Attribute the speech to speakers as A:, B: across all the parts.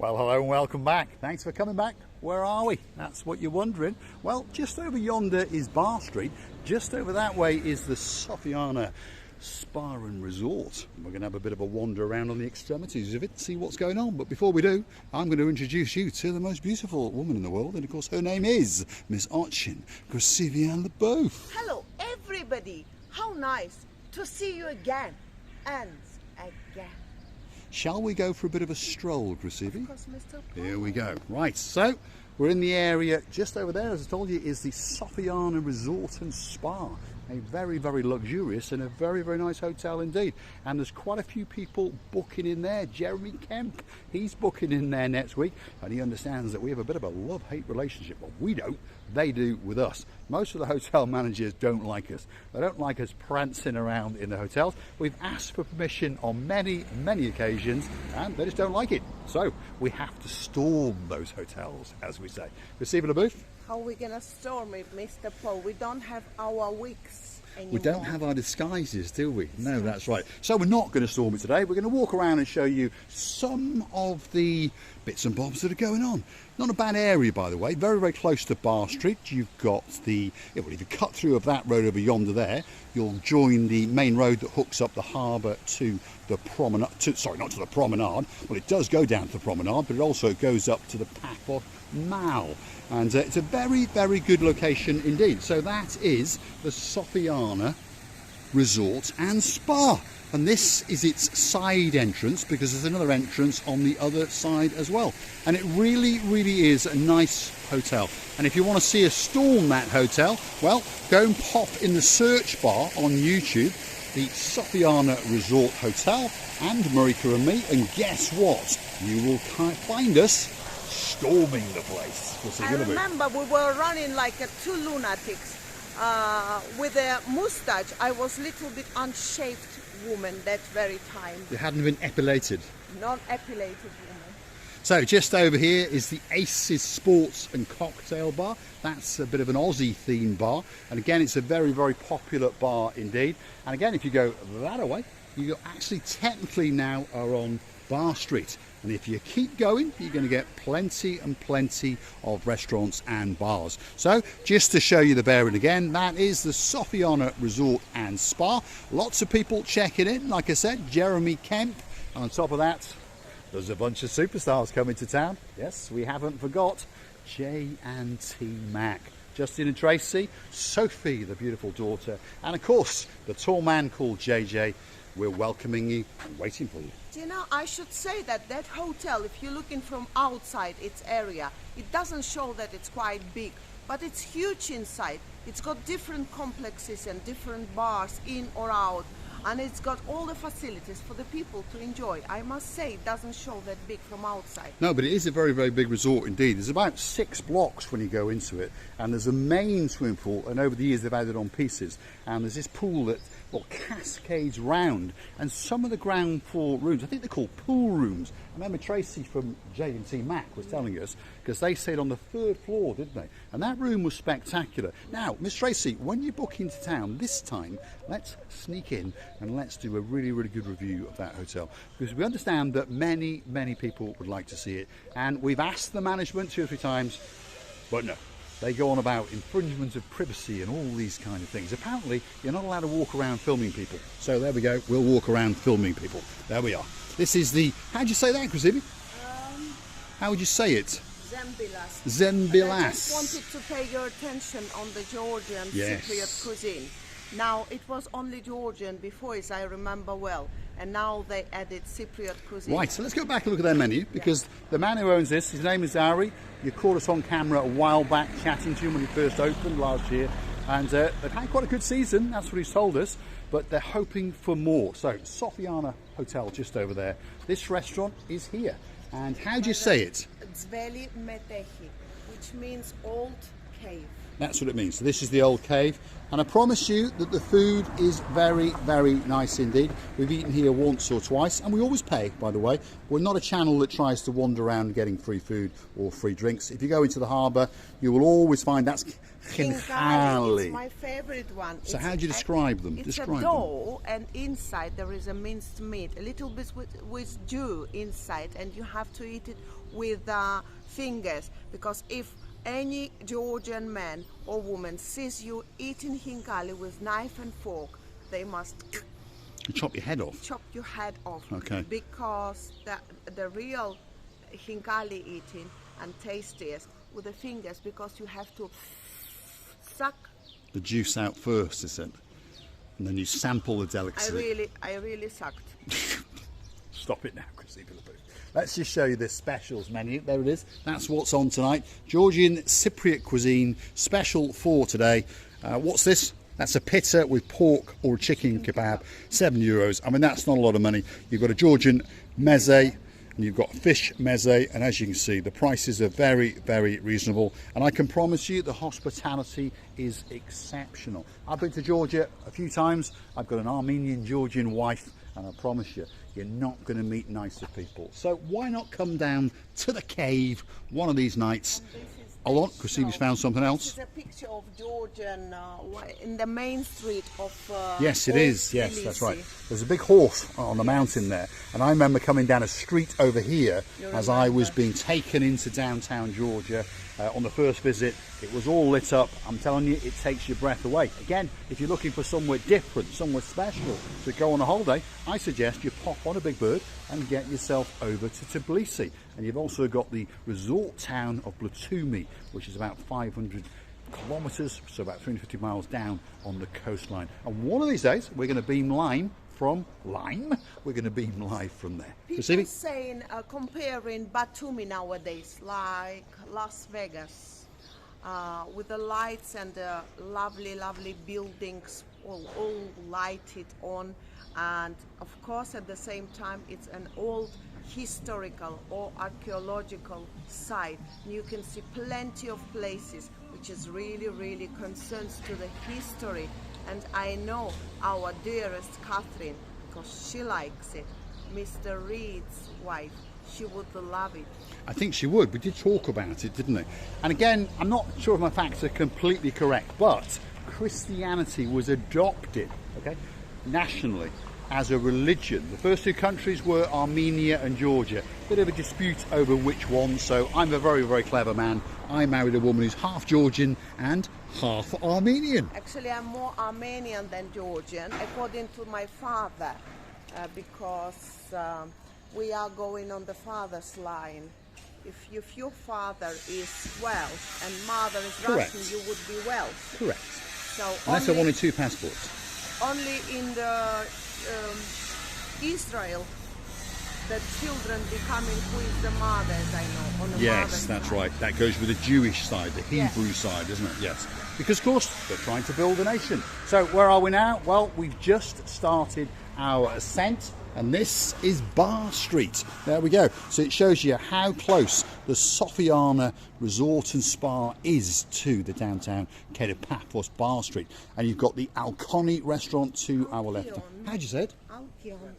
A: Well, hello and welcome back. Thanks for coming back. Where are we? That's what you're wondering. Well, just over yonder is Bar Street. Just over that way is the Sofiana Spa and Resort. We're going to have a bit of a wander around on the extremities of it, see what's going on. But before we do, I'm going to introduce you to the most beautiful woman in the world. And of course, her name is Miss Ochin Sofiana Resort.
B: Hello, everybody. How nice to see you again and again.
A: Shall we go for a bit of a stroll, Grasivi?
B: Of course, Mr. Paul.
A: Here we go. Right, so we're in the area just over there, as I told you, is the Sofiana Resort and Spa. A very, very luxurious and a very, very nice hotel indeed. And there's quite a few people booking in there. Jeremy Kemp, he's booking in there next week. And he understands that we have a bit of a love-hate relationship. Well, we don't. They do with us. Most of the hotel managers don't like us. They don't like us prancing around in the hotels. We've asked for permission on many, many occasions, and they just don't like it. So we have to storm those hotels, as we say. Receiving a booth?
B: How are we going to storm it, Mr. Paul? We don't have our wigs anymore.
A: We don't have our disguises, do we? No, that's right. So we're not going to storm it today. We're going to walk around and show you some of the bits and bobs that are going on. Not a bad area, by the way. Very, very close to Bar Street. You've got the, well, if you cut through of that road over yonder there, you'll join the main road that hooks up the harbour to the promenade. Sorry, not to the promenade. Well, it does go down to the promenade, but it also goes up to the Pafos Mall. And it's a very, very good location indeed. So that is the Sofiana Resort and Spa. And this is its side entrance, because there's another entrance on the other side as well. And it really, really is a nice hotel. And if you want to see us storm that hotel, well, go and pop in the search bar on YouTube, the Sofiana Resort Hotel and Marika and me, and guess what? You will find us storming the place. What's it
B: I
A: going to be?
B: remember we were running like two lunatics with a moustache. I was a little bit unshaved woman that very time.
A: You hadn't been epilated.
B: Non-epilated woman.
A: So just over here is the Aces Sports and Cocktail Bar. That's a bit of an Aussie themed bar. And again, it's a very, very popular bar indeed. And again, if you go that way, you actually technically now are on Bar Street. And if you keep going, you're going to get plenty and plenty of restaurants and bars. So just to show you the bearing again, that is the Sofiana Resort and Spa. Lots of people checking in. Like I said, Jeremy Kemp. And on top of that, there's a bunch of superstars coming to town. Yes, we haven't forgot J&T Mac. Justin and Tracy, Sophie, the beautiful daughter, and of course, the tall man called JJ. We're welcoming you and waiting for you.
B: Do you know, I should say that that hotel, if you're looking from outside its area, it doesn't show that it's quite big, but it's huge inside. It's got different complexes and different bars in or out, and it's got all the facilities for the people to enjoy. I must say, it doesn't show that big from outside.
A: No, but it is a very, very big resort indeed. There's about 6 blocks when you go into it, and there's a main swimming pool, and over the years they've added on pieces, and there's this pool that, well, cascades round, and some of the ground floor rooms, I think they're called pool rooms. I remember Tracy from J&T Mac was telling us, because they stayed on the 3rd floor, didn't they? And that room was spectacular. Now, Miss Tracy, when you book into town this time, let's sneak in and let's do a really, really good review of that hotel, because we understand that many, many people would like to see it, and we've asked the management 2 or 3 times, but no. They go on about infringement of privacy and all these kind of things. Apparently, you're not allowed to walk around filming people. So there we go. We'll walk around filming people. There we are. This is the... How'd you say that, Grasivi? How would you say it?
B: Zembilas.
A: Zembilas.
B: I just wanted to pay your attention on the Georgian Cypriot cuisine. Now, it was only Georgian before, as I remember well. And now they added Cypriot cuisine.
A: Right, so let's go back and look at their menu, because the man who owns this, his name is Ari. You caught us on camera a while back chatting to him when he first opened last year, and they've had quite a good season, that's what he's told us, but they're hoping for more. So, Sofiana Hotel just over there. This restaurant is here. And how do you say it?
B: Zveli Metehi, which means old cave.
A: That's what it means. So this is the old cave, and I promise you that the food is very, very nice indeed. We've eaten here once or twice, and we always pay, by the way. We're not a channel that tries to wander around getting free food or free drinks. If you go into the harbour, you will always find that's
B: Khinkali. It's my favourite one.
A: So how do you describe them?
B: It's a dough, and inside there is a minced meat, a little bit with dew inside, and you have to eat it with fingers, because if any Georgian man or woman sees you eating khinkali with knife and fork, they must
A: chop your head off.
B: Chop your head off.
A: Okay.
B: Because the real khinkali eating and tastiest with the fingers, because you have to suck
A: the juice out first, is it? And then you sample the delicacy.
B: I really sucked.
A: Stop it now, Chrissy. Let's just show you this specials menu. There it is. That's what's on tonight. Georgian Cypriot cuisine special for today. What's this? That's a pita with pork or chicken kebab, €7. I mean, that's not a lot of money. You've got a Georgian meze, and you've got fish meze, and as you can see, the prices are very, very reasonable. And I can promise you the hospitality is exceptional. I've been to Georgia a few times. I've got an Armenian Georgian wife, and I promise you, you're not going to meet nicer people. So why not come down to the cave one of these nights? Hold on, Chrissy's found something else.
B: This is a picture of Georgian in the main street of
A: yes, it is. Yes, that's right. There's a big horse on the mountain there. And I remember coming down a street over here as I was being taken into downtown Georgia on the first visit. It was all lit up. I'm telling you, it takes your breath away. Again, if you're looking for somewhere different, somewhere special to go on a holiday, I suggest you pop on a big bird and get yourself over to Tbilisi. And you've also got the resort town of Batumi, which is about 500 kilometres, so about 350 miles down on the coastline. And one of these days, we're going to beam live from We're going to beam live from there.
B: People saying, comparing Batumi nowadays, like Las Vegas, with the lights and the lovely, lovely buildings all lighted on. And of course, at the same time, it's an old historical or archaeological site. You can see plenty of places which is really, really concerns to the history. And I know our dearest Catherine, because she likes it, Mr. Reed's wife, she would love it.
A: I think she would. We did talk about it, didn't we? And again, I'm not sure if my facts are completely correct, but Christianity was adopted, okay, nationally as a religion. The first two countries were Armenia and Georgia. Bit of a dispute over which one, so I'm a very, very clever man. I married a woman who's half Georgian and half Armenian.
B: Actually, I'm more Armenian than Georgian, according to my father, because we are going on the father's line. If your father is Welsh and mother is
A: Correct.
B: Russian, you would be Welsh.
A: Correct.
B: So
A: Unless I wanted two passports.
B: Only in the Israel, the children becoming who is the mother, as I know. On the
A: Yes, that's
B: side.
A: right. That goes with the Jewish side, the Hebrew side, isn't it? Yes. Because, of course, they're trying to build a nation. So, where are we now? Well, we've just started our ascent, and this is Bar Street. There we go. So it shows you how close the Sofiana Resort and Spa is to the downtown Paphos Bar Street. And you've got the Alconi restaurant to our left. How'd you say it?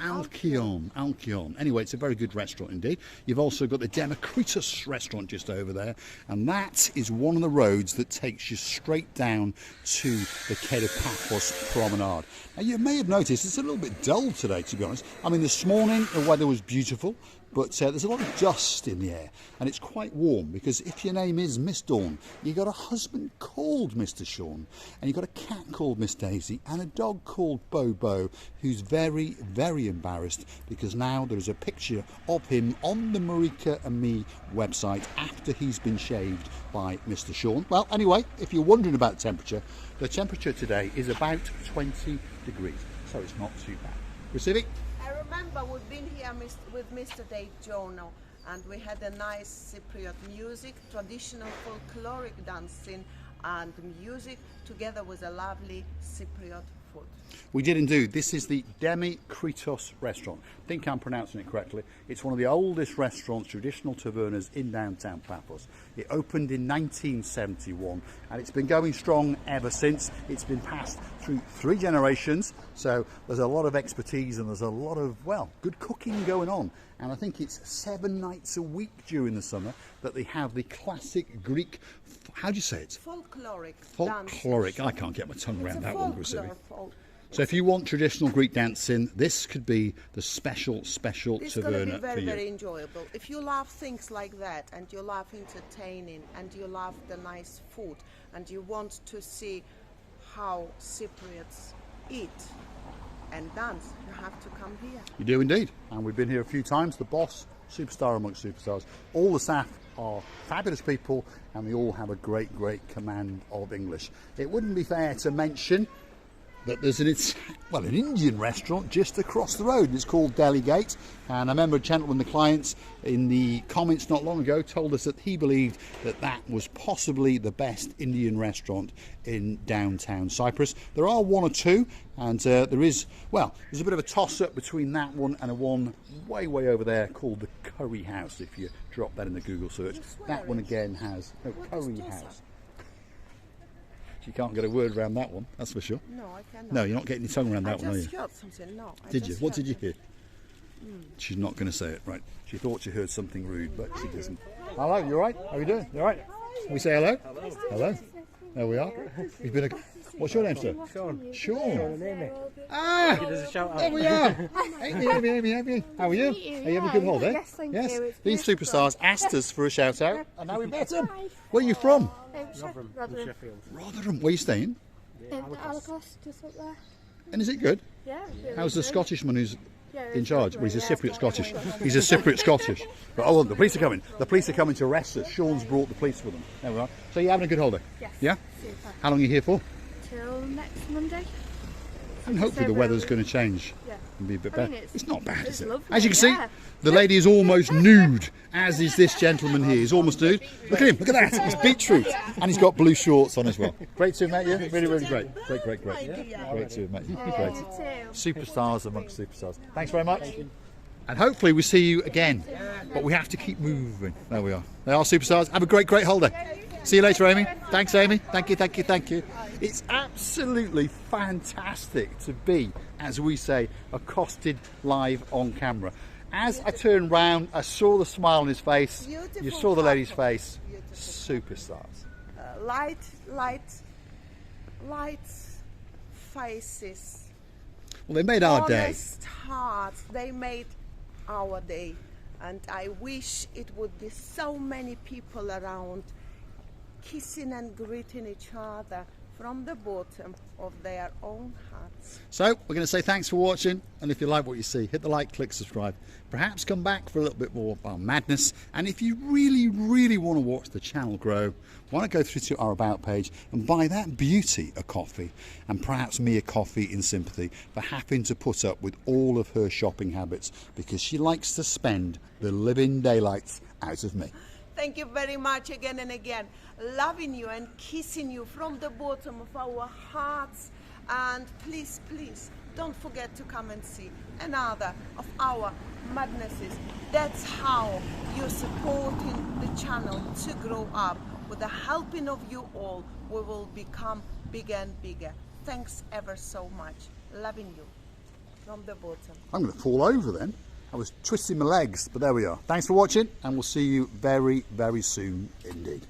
A: Alkion. Anyway, it's a very good restaurant indeed. You've also got the Democritus restaurant just over there, and that is one of the roads that takes you straight down to the Paphos promenade. Now, you may have noticed it's a little bit dull today, to be honest. I mean, this morning the weather was beautiful, but there's a lot of dust in the air, and it's quite warm, because if your name is Miss Dawn, you've got a husband called Mr. Sean, and you've got a cat called Miss Daisy, and a dog called Bobo, who's very, very embarrassed, because now there's a picture of him on the Marika and Me website after he's been shaved by Mr. Sean. Well, anyway, if you're wondering about temperature, the temperature today is about 20 degrees, so it's not too bad. Pacific?
B: I remember we've been here with Mr. Dave Jono, and we had a nice Cypriot music, traditional folkloric dancing and music, together with a lovely Cypriot food.
A: We did indeed. This is the Demikritos restaurant. I think I'm pronouncing it correctly. It's one of the oldest restaurants, traditional tavernas in downtown Paphos. It opened in 1971 and it's been going strong ever since. It's been passed through 3 generations, so there's a lot of expertise and there's a lot of, well, good cooking going on. And I think it's 7 nights a week during the summer that they have the classic Greek, how do you say it?
B: Folkloric.
A: Folkloric. I can't get my tongue around that one.
B: Folklore.
A: So if you want traditional Greek dancing, this could be the special
B: It's
A: taverna
B: going to be
A: for
B: very,
A: you.
B: very enjoyable. If you love things like that, and you love entertaining, and you love the nice food, and you want to see how Cypriots eat and dance, you have to come here.
A: You do indeed. And we've been here a few times. The boss, superstar amongst superstars. All the staff are fabulous people and they all have a great, great command of English. It wouldn't be fair to mention that there's an Indian restaurant just across the road. It's called Delhi Gate, and I remember a gentleman, the client, in the comments not long ago told us that he believed that that was possibly the best Indian restaurant in downtown Cyprus. There are 1 or 2, and there's a bit of a toss-up between that one and a one way over there called the Curry House. If you drop that in the Google search, that one again has a Curry House. You can't get a word around that one, that's for sure.
B: No, I cannot.
A: No, you're not getting your tongue around that one, are
B: I
A: you?
B: just heard something. No.
A: Did you? What did you hear? She's not going to say it, right? She thought she heard something rude, but she doesn't. Hello, you all right? How are you doing? You all right? Can we say hello? Hello. There we are. You've been what's your name, sir?
C: Sean.
A: Sean. Ah!
C: Give us a shout out.
A: There we are. Amy. How are you? Are you having a good holiday?
D: Yes, thank you. It's
A: These
D: beautiful.
A: superstars asked us for a shout out, and now we met them. Where are you from?
C: Rotherham,
D: Rotherham.
C: Sheffield.
A: Rotherham. Where are you staying?
D: Alacos, just up there.
A: And is it good?
D: Yeah. Really
A: How's the
D: good.
A: Scottishman who's
D: Yeah,
A: in
D: it's
A: charge?
D: lovely,
A: Well, he's a
D: yeah.
A: Cypriot Scottish. He's a Cypriot Scottish. But, oh, the police are coming. The police are coming to arrest us. Sean's brought the police with them. There we are. So you're having a good holiday?
D: Yes.
A: Yeah?
D: Super.
A: How long are you here for?
D: Till next Monday.
A: And hopefully the weather's going to change
D: Yeah.
A: and be a bit
D: I
A: better.
D: mean,
A: It's not bad,
D: it's
A: is it?
D: lovely,
A: As you can see,
D: yeah.
A: the lady is almost nude, as is this gentleman here. He's almost nude. Look at him, look at that. He's beetroot. And he's got blue shorts on as well. Great to have met you. Really, really great. Great. Great to have met you. Great.
D: You too.
A: Superstars amongst superstars. Thanks very much. And hopefully we see you again. But we have to keep moving. There we are. They are superstars. Have a great, great holiday. See you later, Amy. Thanks, Amy. Thank you. It's absolutely fantastic to be, as we say, accosted live on camera. As I turned round, I saw the smile on his face.
B: Beautiful
A: You saw the lady's
B: couple.
A: face.
B: Beautiful.
A: Superstars.
B: Light faces.
A: Well, they made our day.
B: Honest hearts. They made our day. And I wish it would be so many people around kissing and greeting each other from the bottom of their own hearts.
A: So we're going to say thanks for watching, and if you like what you see, hit the like, click subscribe. Perhaps come back for a little bit more of our madness, and if you really want to watch the channel grow, why not go through to our about page and buy that beauty a coffee, and perhaps me a coffee in sympathy for having to put up with all of her shopping habits, because she likes to spend the living daylights out of me.
B: Thank you very much again and again. Loving you and kissing you from the bottom of our hearts. And please, don't forget to come and see another of our madnesses. That's how you're supporting the channel to grow up. With the helping of you all, we will become bigger and bigger. Thanks ever so much. Loving you from the bottom.
A: I'm going to fall over then. I was twisting my legs, but there we are. Thanks for watching, and we'll see you very soon indeed.